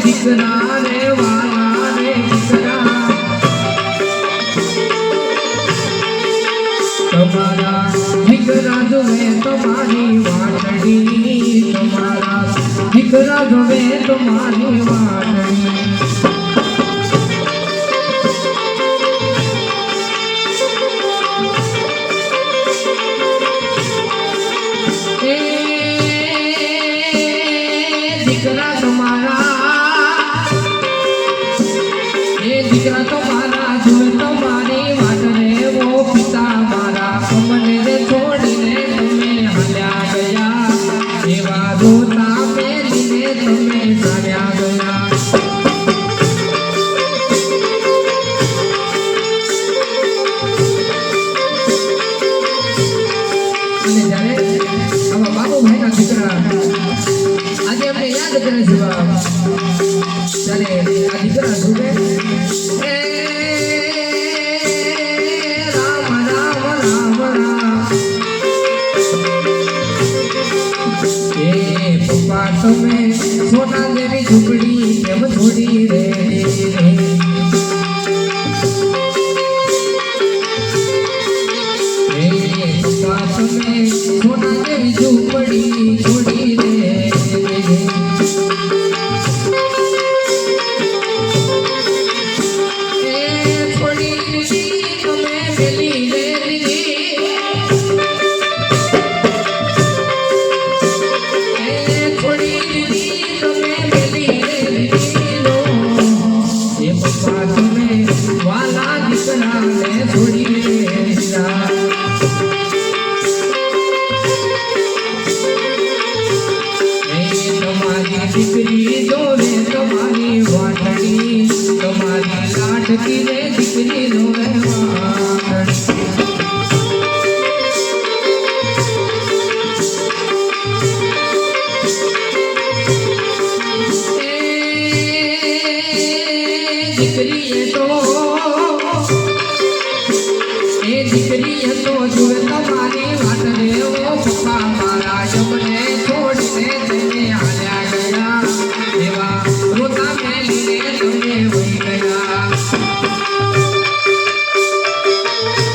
દીકરા રે વાલા રે દીકરા તમારા દીકરા જોવે તમારી વાટડી તમારા દીકરા જોવે તમારી વાટડી દીકરા તમારા જોવે તમારી વાટ રે ઓ પિતા મારા અમને રે છોડીને તમે હાલ્યા ગયા એવા રોતા મેલીને તમે ચાલ્યા ગયા અને જ્યારે આવા બાબુભાઈના દીકરા આજે અમને યાદ કરે છે બાપ ત્યારે આ દીકરા જોવે તમે સોના જેવી ઝૂંપડી કેમ છોડી રે પપ્પા તમે સોના જેવી ઝૂંપડી છોડી રે છોડી તમે પેલી રે દીકરી જોવે તમારી વાટડી તમારી લાટકી રે દીકરી જોવે દીકરીએ તો જોવે તમારી વાટ